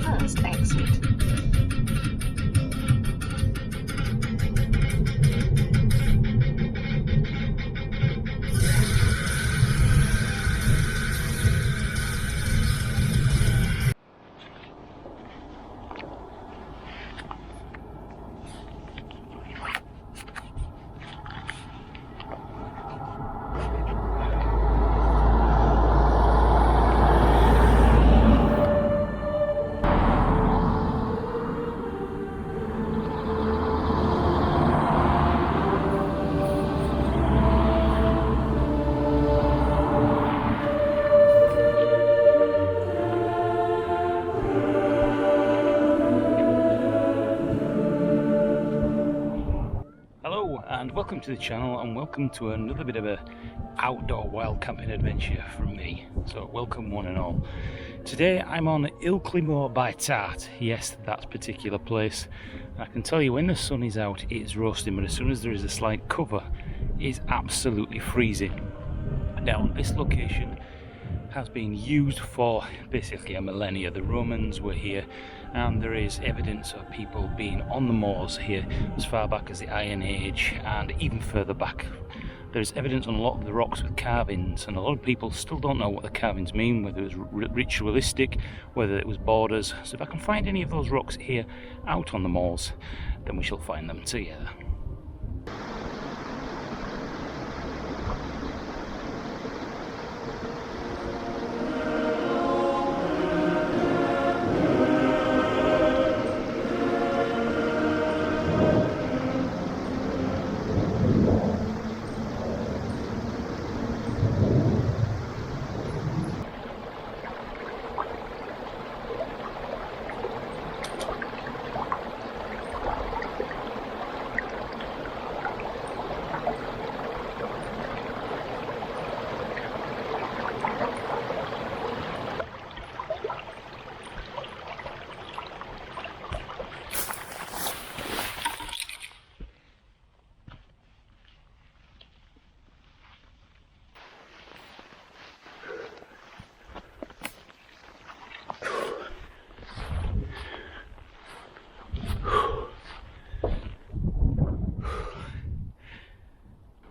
first exit. And welcome to the channel, and welcome to another bit of a outdoor wild camping adventure from me. So welcome one and all. Today I'm on Ilkley Moor by Tart. Yes, that particular place. I can tell you when the sun is out it's roasting, but as soon as there is a slight cover it's absolutely freezing. Now this location has been used for basically a millennia. The Romans were here, and there is evidence of people being on the moors here as far back as the Iron Age, and even further back. There's evidence on a lot of the rocks with carvings, and a lot of people still don't know what the carvings mean, whether it was ritualistic, whether it was borders. So if I can find any of those rocks here out on the moors, then we shall find them together.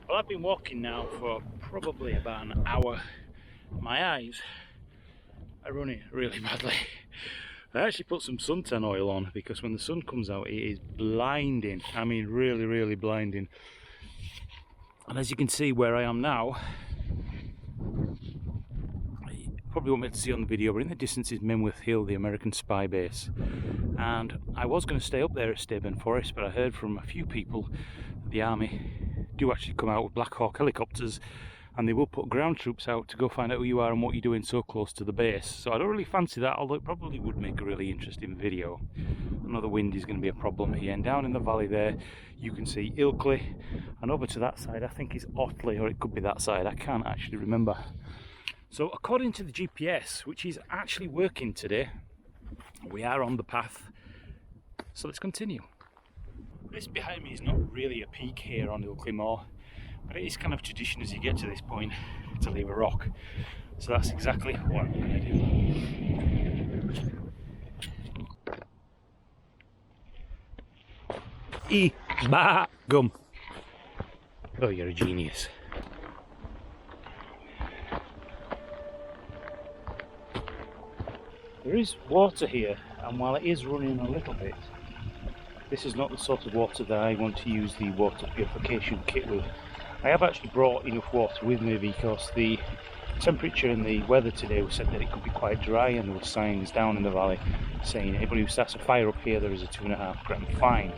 Well, I've been walking now for probably about an hour. My eyes are running really badly. I actually put some suntan oil on because when the sun comes out it is blinding. I mean really blinding. And as you can see where I am now, you probably won't be able to see on the video, but in the distance is Menwith Hill, the American spy base. And I was going to stay up there at Staburn Forest, but I heard from a few people that the army do actually come out with Black Hawk helicopters, and they will put ground troops out to go find out who you are and what you're doing so close to the base. So I don't really fancy that, although it probably would make a really interesting video. I know the wind is going to be a problem here, and down in the valley there you can see Ilkley, and over to that side I think is Otley, or it could be that side, I can't actually remember. So according to the GPS, which is actually working today, we are on the path, so let's continue. This behind me is not really a peak here on Ilkley Moor, but it is kind of tradition as you get to this point to leave a rock. So that's exactly what I'm going to do. Gum. Oh, you're a genius. There is water here, and while it is running a little bit, this is not the sort of water that I want to use the water purification kit with. I have actually brought enough water with me because the temperature and the weather today said that it could be quite dry, and there were signs down in the valley saying anybody who starts a fire up here there is a 2.5 gram fine.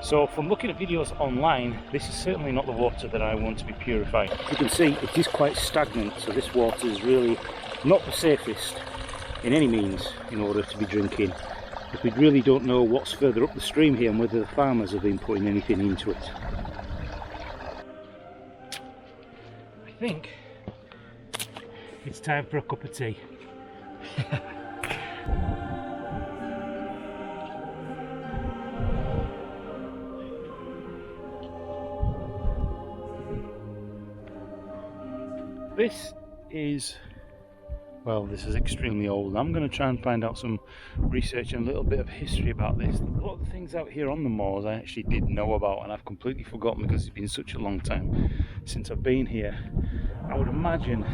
So from looking at videos online, this is certainly not the water that I want to be purifying. You can see it is quite stagnant, so this water is really not the safest in any means in order to be drinking. But we really don't know what's further up the stream here and whether the farmers have been putting anything into it. I think it's time for a cup of tea. This is Well, this is extremely old. I'm going to try and find out some research and a little bit of history about this. A lot of the things out here on the moors I actually did know about, and I've completely forgotten because it's been such a long time since I've been here. I would imagine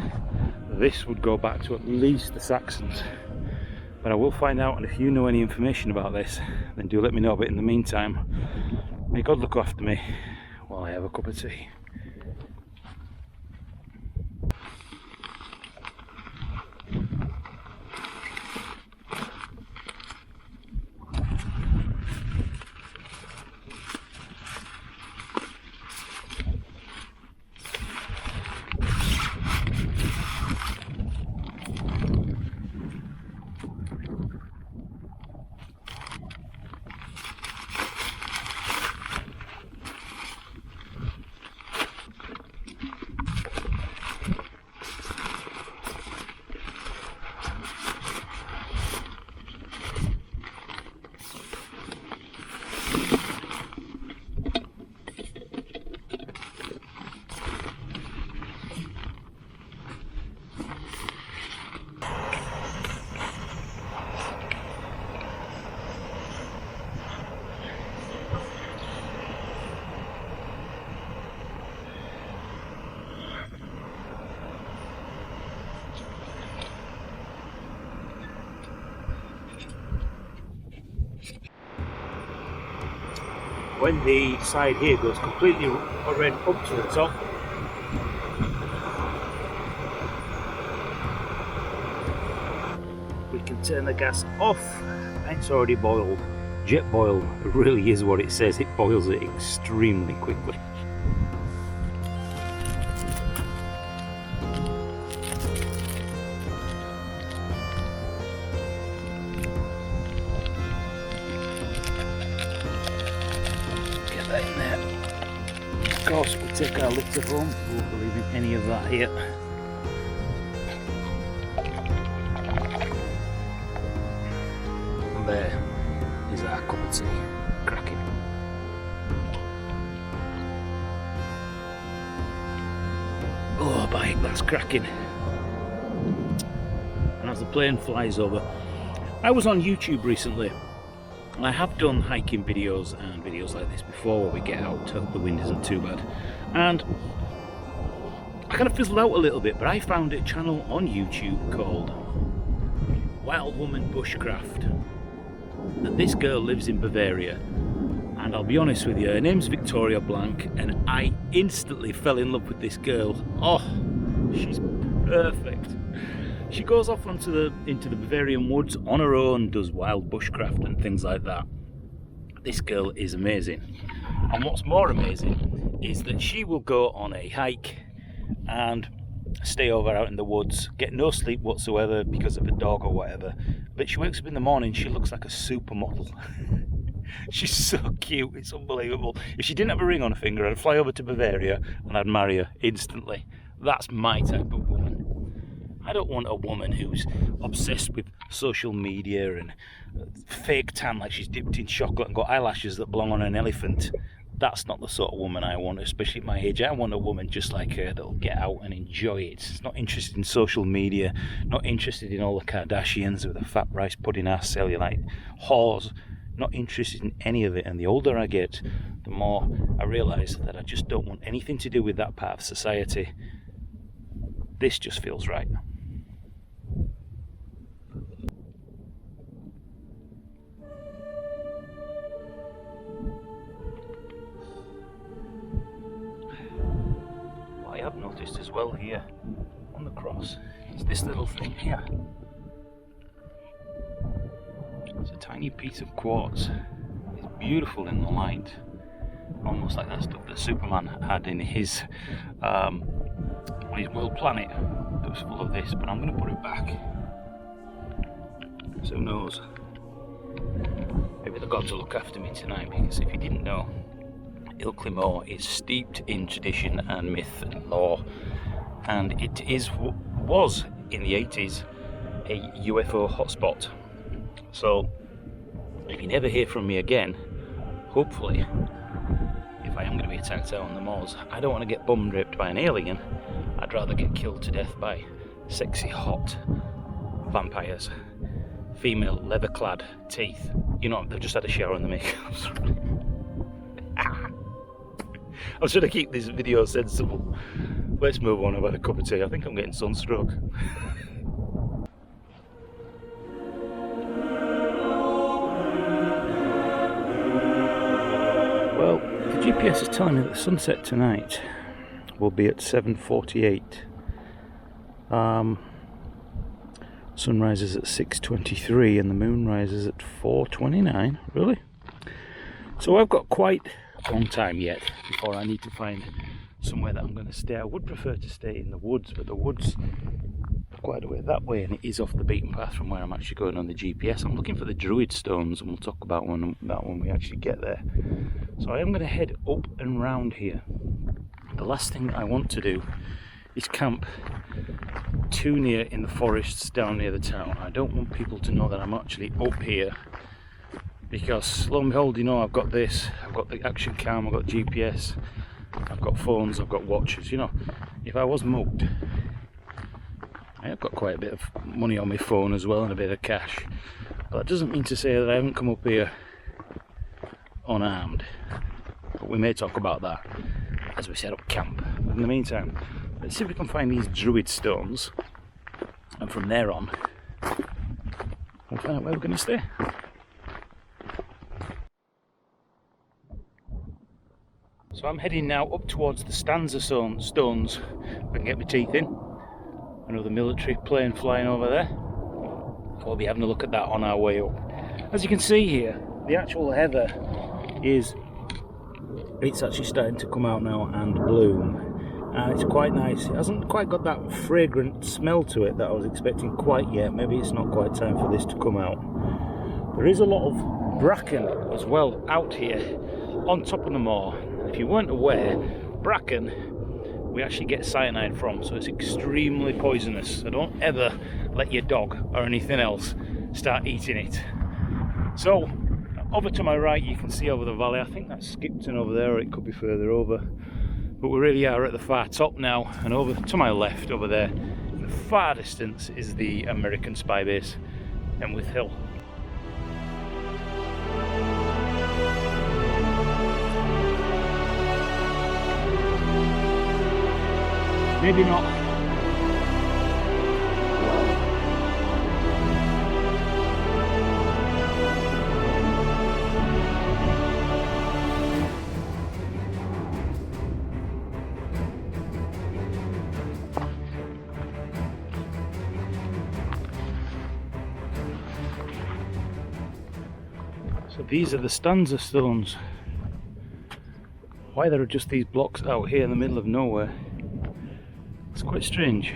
this would go back to at least the Saxons, but I will find out, and if you know any information about this, then do let me know. But in the meantime, may God look after me while I have a cup of tea. When the side here goes completely red up to the top, we can turn the gas off, and it's already boiled. Jet boil really is what it says, it boils it extremely quickly. In there. Of course, we'll take our litter home. We won't be leaving any of that here. And there is our cup of tea. Cracking. Oh, by that's cracking. And as the plane flies over, I was on YouTube recently. I have done hiking videos and videos like this before where we get out, hope the wind isn't too bad, and I kind of fizzled out a little bit, but I found a channel on YouTube called Wild Woman Bushcraft, and this girl lives in Bavaria, and I'll be honest with you, her name's Victoria Blank, and I instantly fell in love with this girl. Oh, she's perfect. She goes off into the Bavarian woods on her own, does wild bushcraft and things like that. This girl is amazing. And what's more amazing is that she will go on a hike and stay over out in the woods, get no sleep whatsoever because of a dog or whatever. But she wakes up in the morning, she looks like a supermodel. She's so cute, it's unbelievable. If she didn't have a ring on her finger, I'd fly over to Bavaria and I'd marry her instantly. That's my type of woman. I don't want a woman who's obsessed with social media and fake tan like she's dipped in chocolate and got eyelashes that belong on an elephant. That's not the sort of woman I want, especially at my age. I want a woman just like her that'll get out and enjoy it. She's not interested in social media, not interested in all the Kardashians with a fat rice pudding ass cellulite whores. Not interested in any of it, and the older I get, the more I realise that I just don't want anything to do with that part of society. This just feels right. What I have noticed as well here on the cross is this little thing here. It's a tiny piece of quartz. It's beautiful in the light, almost like that stuff that Superman had in his world planet that was full of this, but I'm going to put it back. So who knows? Maybe the gods will look after me tonight, because if you didn't know, Ilkley Moor is steeped in tradition and myth and lore, and it was in the 80s a UFO hotspot. So if you never hear from me again, hopefully, if I am going to be attacked out on the moors, I don't want to get bum raped by an alien. I'd rather get killed to death by sexy, hot vampires. Female, leather-clad, teeth. You know, they've just had a shower and the makeup. I was trying to keep this video sensible. Let's move on. I've had a cup of tea. I think I'm getting sunstroke. Well, the GPS is telling me that the sunset tonight will be at 7:48. Sun rises at 6:23 and the moon rises at 4:29. Really? So I've got quite a long time yet before I need to find somewhere that I'm going to stay. I would prefer to stay in the woods, but the woods are quite a way that way and it is off the beaten path from where I'm actually going on the GPS. I'm looking for the Druid Stones and we'll talk about that when we actually get there. So I am going to head up and round here. The last thing I want to do is camp too near in the forests down near the town. I don't want people to know that I'm actually up here, because lo and behold, you know, I've got this, I've got the action cam, I've got GPS, I've got phones, I've got watches. You know, if I was mugged, I've got quite a bit of money on my phone as well and a bit of cash, but that doesn't mean to say that I haven't come up here unarmed. But we may talk about that as we set up camp. But in the meantime, let's see if we can find these Druid Stones, and from there on we'll find out where we're going to stay. So I'm heading now up towards the stanza stones, if I can get my teeth in. Another military plane flying over there. We'll be having a look at that on our way up. As you can see here, the actual heather it's actually starting to come out now and bloom. And it's quite nice. It hasn't quite got that fragrant smell to it that I was expecting quite yet. Maybe it's not quite time for this to come out. There is a lot of bracken as well out here on top of the moor. If you weren't aware, bracken we actually get cyanide from, so it's extremely poisonous. So don't ever let your dog or anything else start eating it. So over to my right you can see over the valley, I think that's Skipton over there, or it could be further over, but we really are at the far top now. And over to my left over there in the far distance is the American spy base, Menwith Hill. Maybe not. So these are the stanza stones. Why there are just these blocks out here in the middle of nowhere, it's quite strange.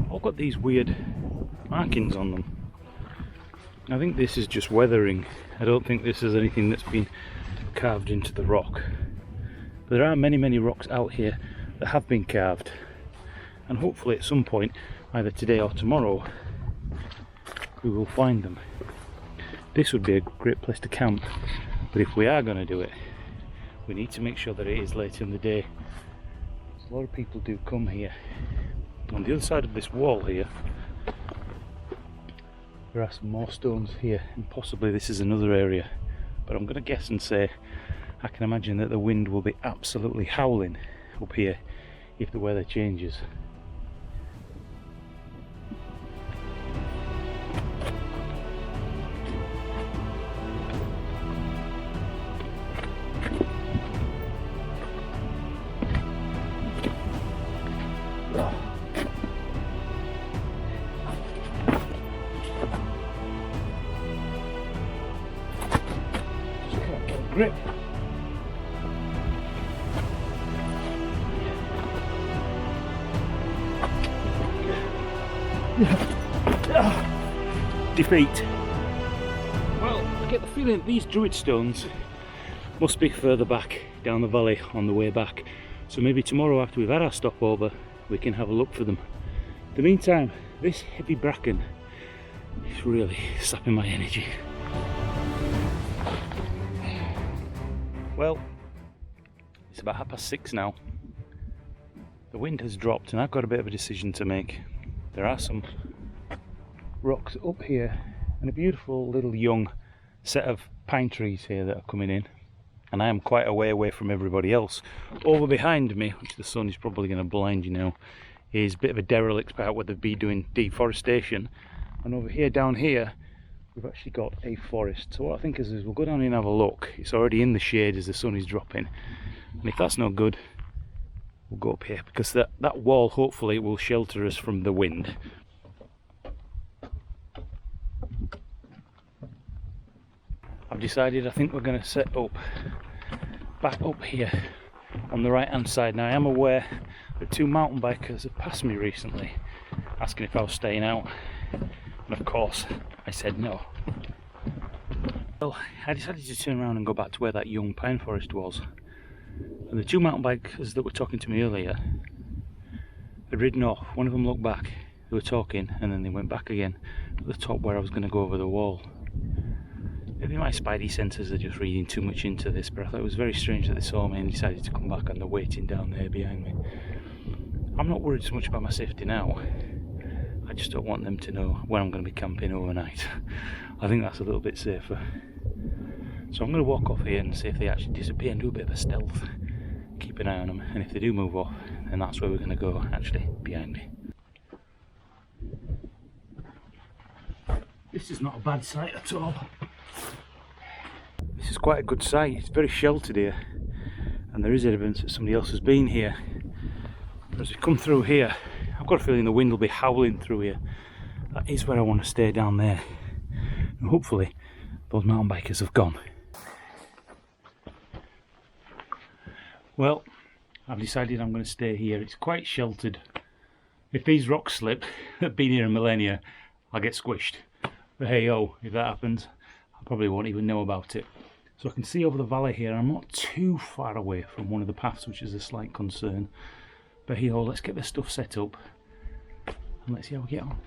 All got these weird markings on them. I think this is just weathering. I don't think this is anything that's been carved into the rock. But there are many rocks out here that have been carved, and hopefully at some point, either today or tomorrow, we will find them. This would be a great place to camp, but if we are going to do it, we need to make sure that it is late in the day. A lot of people do come here. On the other side of this wall here, there are some more stones here, and possibly this is another area, but I'm going to guess and say I can imagine that the wind will be absolutely howling up here if the weather changes. Grip. Defeat. Well, I get the feeling that these Druid Stones must be further back down the valley on the way back. So maybe tomorrow after we've had our stopover, we can have a look for them. In the meantime, this heavy bracken is really sapping my energy. Well, it's about 6:30 now. The wind has dropped and I've got a bit of a decision to make. there are some rocks up here and a beautiful little young set of pine trees here that are coming in, and I am quite a way away from everybody else. Over behind me, which the sun is probably going to blind you now, is a bit of a derelict part where they've been doing deforestation, and over here, down here, we've actually got a forest. So what I think is we'll go down here and have a look. It's already in the shade as the sun is dropping, and if that's no good, we'll go up here, because that wall hopefully will shelter us from the wind. I've decided I think we're going to set up back up here on the right hand side. Now I am aware that 2 mountain bikers have passed me recently asking if I was staying out, and of course I said no. Well, I decided to turn around and go back to where that young pine forest was, and the 2 mountain bikers that were talking to me earlier had ridden off. One of them looked back, they were talking, and then they went back again to the top where I was going to go over the wall. Maybe my spidey senses are just reading too much into this, but I thought it was very strange that they saw me and decided to come back, and they're waiting down there behind me. I'm not worried so much about my safety now. I just don't want them to know where I'm going to be camping overnight. I think that's a little bit safer. So I'm going to walk off here and see if they actually disappear and do a bit of a stealth. Keep an eye on them, and if they do move off, then that's where we're going to go, actually, behind me. This is not a bad site at all. This is quite a good site. It's very sheltered here, and there is evidence that somebody else has been here. But as we come through here, I've got a feeling the wind will be howling through here. That is where I want to stay, down there, and hopefully those mountain bikers have gone. Well, I've decided I'm going to stay here. It's quite sheltered. If these rocks slip, they've been here a millennia, I'll get squished. But hey ho, if that happens, I probably won't even know about it. So I can see over the valley here. I'm not too far away from one of the paths, which is a slight concern. But hey ho, let's get this stuff set up and let's see how we get on.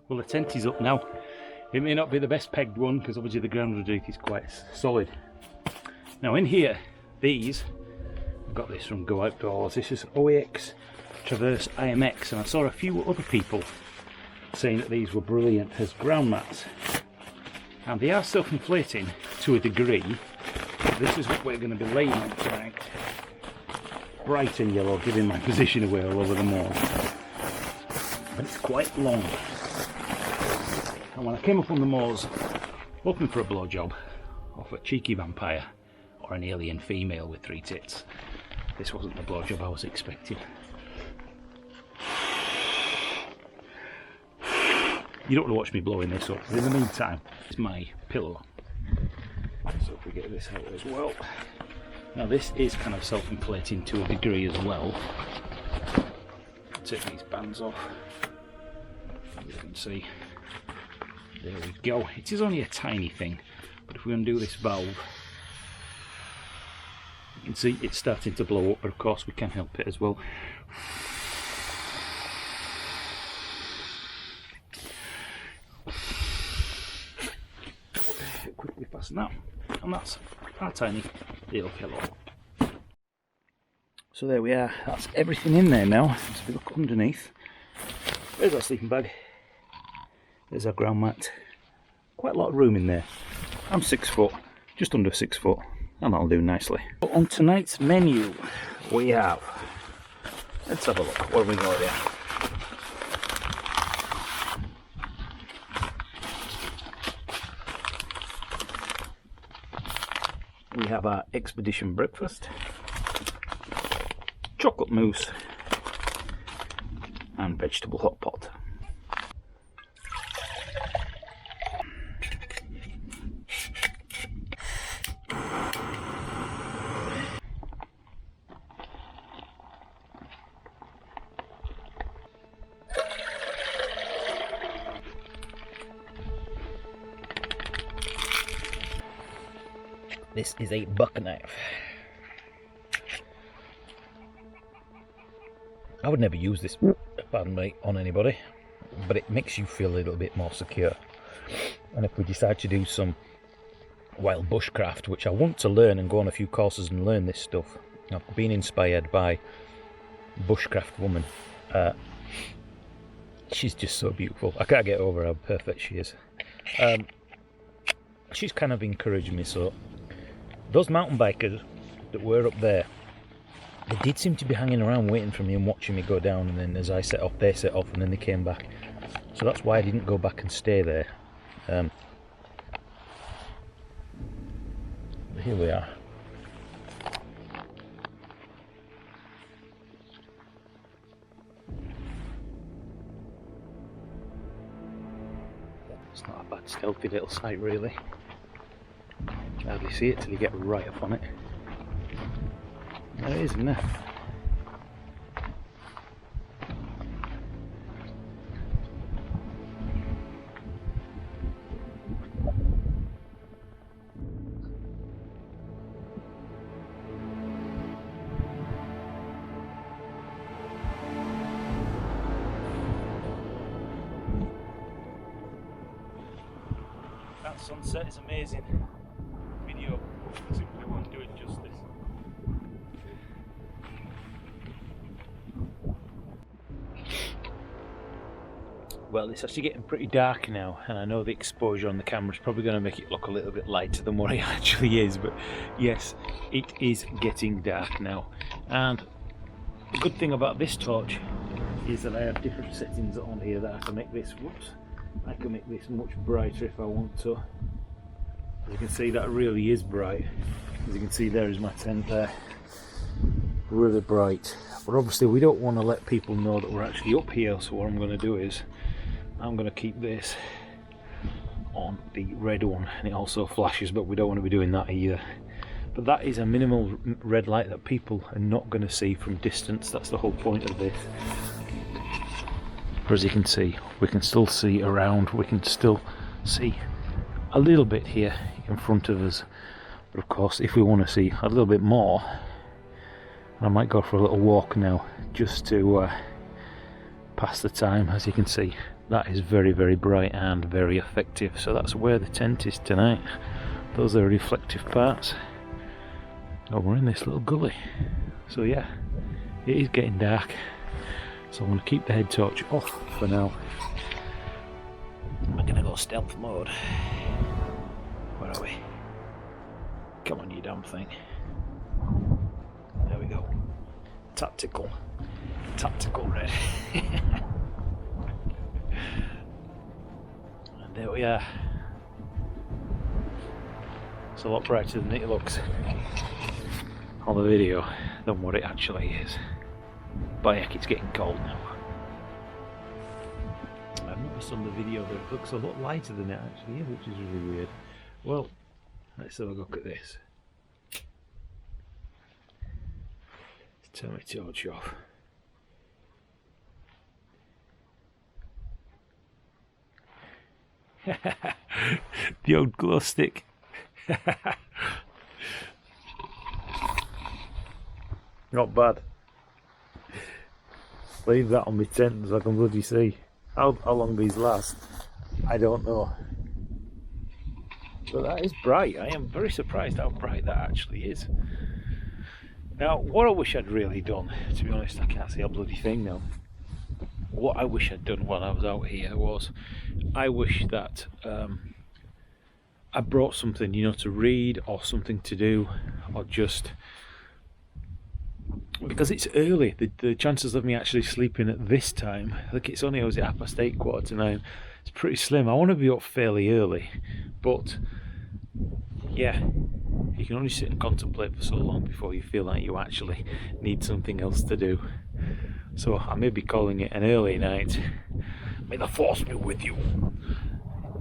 Well, the tent is up now. It may not be the best pegged one, because obviously the ground underneath is quite solid. Now in here, these, I've got this from Go Outdoors, this is OAX Traverse IMX, and I saw a few other people saying that these were brilliant as ground mats. And they are self-inflating to a degree. This is what we're going to be laying on tonight. Bright and yellow, giving my position away all over the moor. But it's quite long. And when I came up on the moors looking for a blowjob off a cheeky vampire or an alien female with 3 tits, this wasn't the blowjob I was expecting. You don't want to watch me blowing this up, because in the meantime, it's my pillow. So if we get this out as well. Now this is kind of self-inflating to a degree as well. Take these bands off. As you can see, there we go. It is only a tiny thing, but if we undo this valve, you can see it's starting to blow up, but of course we can help it as well. Quickly fasten that, and that's our tiny little pillow. So there we are, that's everything in there now. Let's have a look underneath. There's our sleeping bag. There's our ground mat. Quite a lot of room in there. I'm 6 foot, just under 6 foot, and that'll do nicely. But on tonight's menu, we have, let's have a look, what have we got here? We have our expedition breakfast, chocolate mousse, and vegetable hot pot. This is a buck knife. I would never use this, pardon me, on anybody. but it makes you feel a little bit more secure. And if we decide to do some wild bushcraft, which I want to learn and go on a few courses and learn this stuff, I've been inspired by bushcraft woman. She's just so beautiful. I can't get over how perfect she is. She's kind of encouraged me. So those mountain bikers that were up there, they did seem to be hanging around waiting for me and watching me go down, and then as I set off, they set off, and then they came back. So that's why I didn't go back and stay there. Here we are. It's not a bad stealthy little site really. You hardly see it till you get right up on it. There it is, isn't it? That sunset is amazing. Video simply won't do it justice. Well, it's actually getting pretty dark now, and I know the exposure on the camera is probably going to make it look a little bit lighter than what it actually is, but yes, it is getting dark now. And the good thing about this torch is that I have different settings on here that I can make this, I can make this much brighter if I want to. As you can see, that really is bright. As you can see, there is my tent there. Really bright. But obviously we don't want to let people know that we're actually up here, so what I'm going to do is I'm going to keep this on the red one, and it also flashes, but we don't want to be doing that either. But that is a minimal red light that people are not going to see from distance. That's the whole point of this. But as you can see, we can still see around, we can still see a little bit here in front of us. But of course, if we want to see a little bit more, I might go for a little walk now just to pass the time. As you can see, that is very, very bright and very effective. So that's where the tent is tonight. Those are reflective parts. Oh, we're in this little gully. So yeah, it is getting dark. So I'm going to keep the head torch off for now. I'm going to go stealth mode. Where are we? Come on, you damn thing. There we go. Tactical red. And there we are. It's a lot brighter than it looks on the video than what it actually is. But heck, it's getting cold now. I've noticed on the video that it looks a lot lighter than it actually is, which is really weird. Well, let's have a look at this. Let's turn my torch off. The old glow stick. Not bad. Leave that on my tent so I can bloody see. How long these last, I don't know. But that is bright. I am very surprised how bright that actually is. Now, what I wish I'd really done, to be honest, I can't see a bloody thing now. What I wish I'd done while I was out here was, I wish that I brought something, you know, to read or something to do, or just because it's early. The chances of me actually sleeping at this time, I think it's only 8:30, 8:45. It's pretty slim. I want to be up fairly early, but yeah, you can only sit and contemplate for so long before you feel like you actually need something else to do. So I may be calling it an early night. May the force be with you.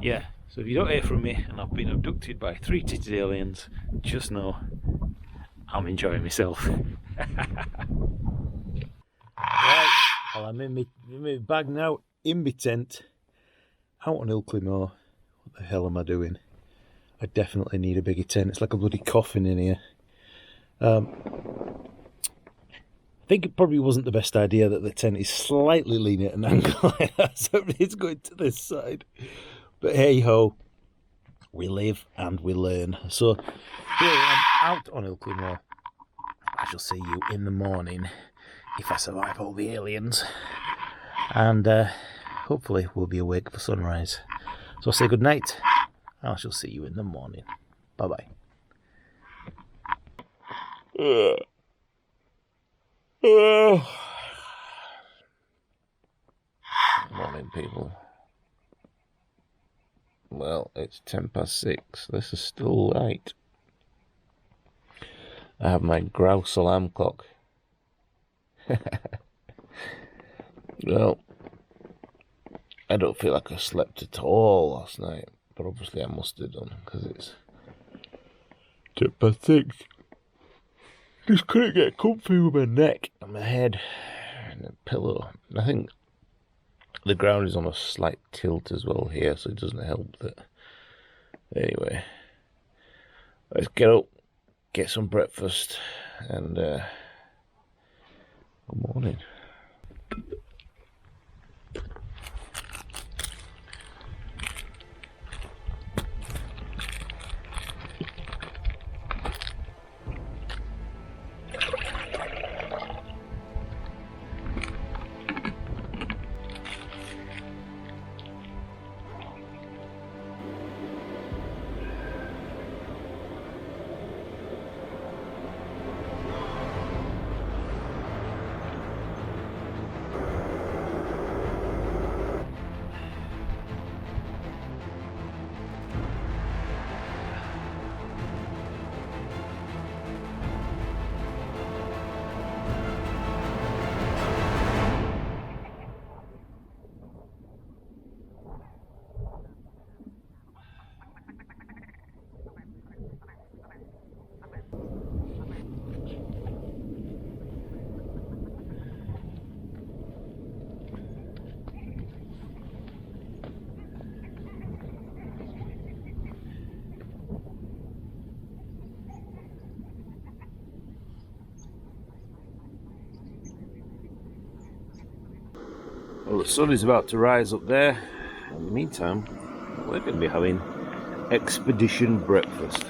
Yeah, so if you don't hear from me and I've been abducted by 3-titted aliens, just know I'm enjoying myself. Right, well, I'm in my bag now, in my tent, out on Ilkley Moor. What the hell am I doing? I definitely need a bigger tent. It's like a bloody coffin in here. I think it probably wasn't the best idea that the tent is slightly leaning at an angle like that, so it's going to this side. But hey ho, we live and we learn. So here I am out on Ilkley Moor. I shall see you in the morning if I survive all the aliens. And hopefully we'll be awake for sunrise. So I'll say good night. I shall see you in the morning. Bye bye. Morning, people. Well, it's 6:10. This is still light. I have my grouse alarm clock. Well, I don't feel like I slept at all last night, but obviously I must have done, because it's 6:10. Just couldn't get comfy with my neck and my head and the pillow. I think the ground is on a slight tilt as well here, so it doesn't help that. Anyway, let's get up, get some breakfast, and good morning. Well, the sun is about to rise up there. In the meantime, we're going to be having expedition breakfast.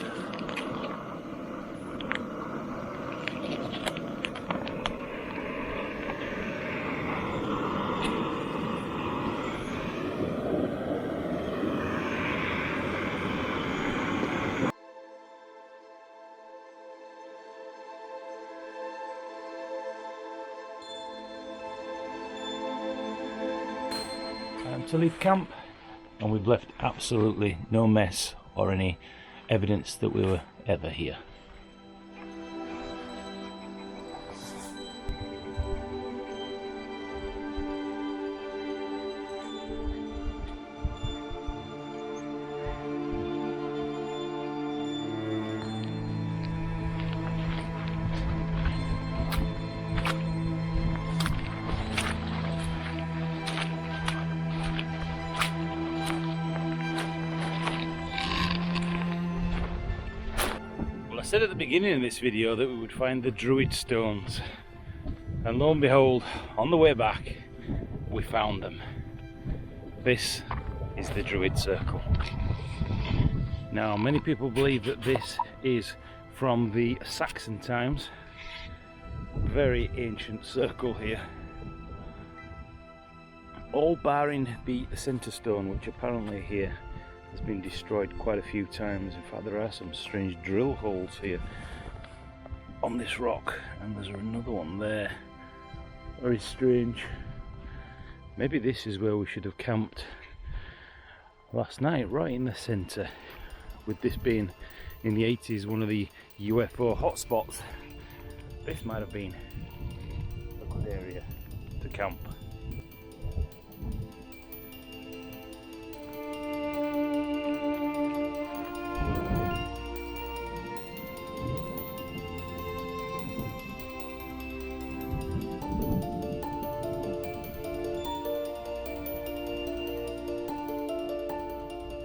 To leave camp, and we've left absolutely no mess or any evidence that we were ever here. I said at the beginning of this video that we would find the Druid stones, and lo and behold, on the way back we found them. This is the Druid Circle. Now, many people believe that this is from the Saxon times. Very ancient circle here, all barring the centre stone, which apparently here has been destroyed quite a few times. In fact, there are some strange drill holes here on this rock, and there's another one there. Very strange. Maybe this is where we should have camped last night, right in the centre, with this being in the 80s one of the UFO hotspots. This might have been a good area to camp.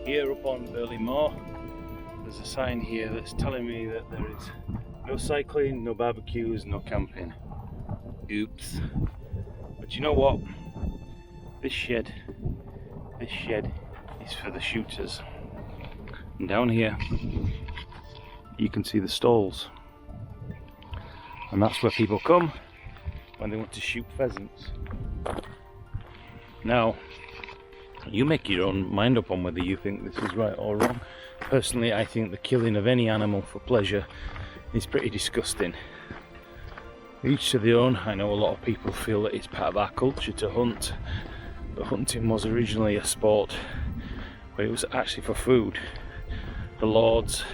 Here up on Ilkley Moor, there's a sign here that's telling me that there is no cycling, no barbecues, no camping. Oops. But you know what? This shed is for the shooters. And down here, you can see the stalls. And that's where people come when they want to shoot pheasants. Now, you make your own mind up on whether you think this is right or wrong. Personally, I think the killing of any animal for pleasure is pretty disgusting. Each to their own. I know a lot of people feel that it's part of our culture to hunt, but hunting was originally a sport, but it was actually for food. The lords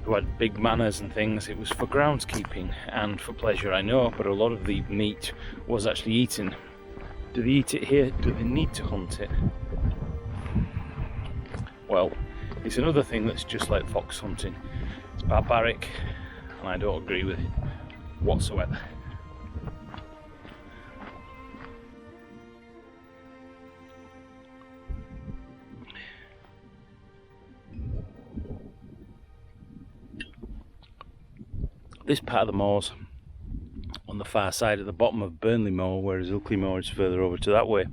who had big manors and things, it was for groundskeeping and for pleasure, I know, but a lot of the meat was actually eaten. Do they eat it here? Do they need to hunt it? Well, it's another thing that's just like fox hunting. It's barbaric, and I don't agree with it whatsoever. This part of the moor's on the far side at the bottom of Ilkley Moor, whereas Ilkley Moor is further over to that way.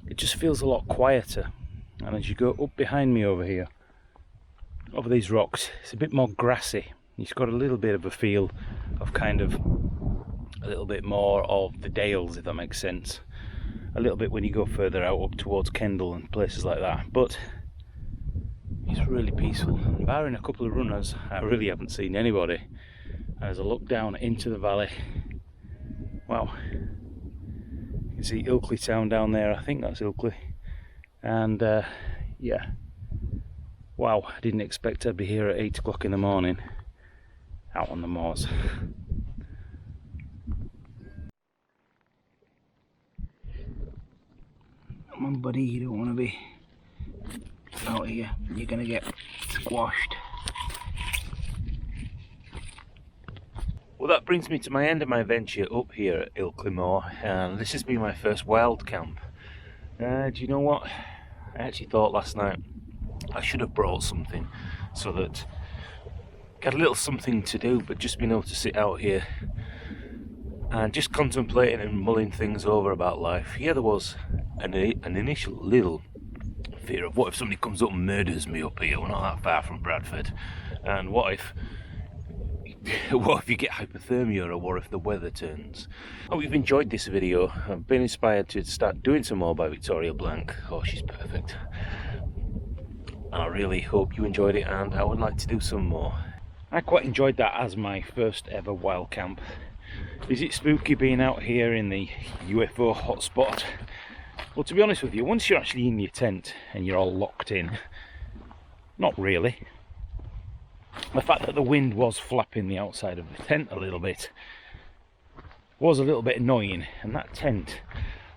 It just feels a lot quieter, and as you go up behind me over here, over these rocks, it's a bit more grassy. It's got a little bit of a feel of kind of a little bit more of the Dales, if that makes sense. A little bit when you go further out up towards Kendal and places like that, but it's really peaceful. Barring a couple of runners, I really haven't seen anybody. As I look down into the valley, wow, you can see Ilkley town down there. I think that's Ilkley. And yeah, wow, I didn't expect I'd be here at 8 o'clock in the morning out on the moors. Come on buddy, you don't want to be out here, you're going to get squashed. Well, that brings me to my end of my venture up here at Ilkley Moor, and this has been my first wild camp. Do you know what? I actually thought last night I should have brought something so that I had a little something to do, but just being able to sit out here and just contemplating and mulling things over about life. Yeah, there was an initial little fear of what if somebody comes up and murders me up here. We're not that far from Bradford, and what if you get hypothermia, or what if the weather turns? I hope you've enjoyed this video. I've been inspired to start doing some more by Victoria Blank. Oh, she's perfect. And I really hope you enjoyed it, and I would like to do some more. I quite enjoyed that as my first ever wild camp. Is it spooky being out here in the UFO hotspot? Well, to be honest with you, once you're actually in your tent and you're all locked in, not really. The fact that the wind was flapping the outside of the tent a little bit was a little bit annoying, and that tent,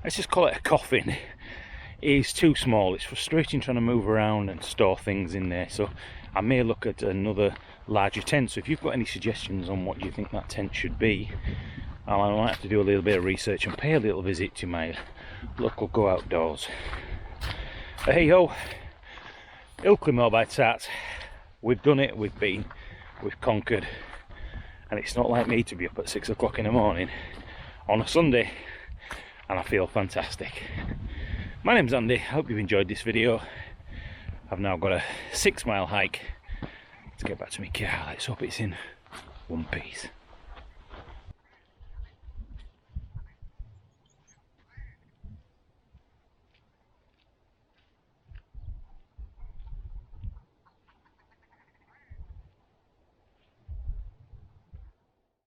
let's just call it a coffin, is too small. It's frustrating trying to move around and store things in there, so I may look at another larger tent. So if you've got any suggestions on what you think that tent should be, I might have to do a little bit of research and pay a little visit to my local Go Outdoors. But hey ho, Ilkley Moor by Tat. We've done it, we've been, we've conquered, and it's not like me to be up at 6 o'clock in the morning on a Sunday, and I feel fantastic. My name's Andy, I hope you've enjoyed this video. I've now got a 6-mile hike to get back to my car. Let's hope it's in one piece.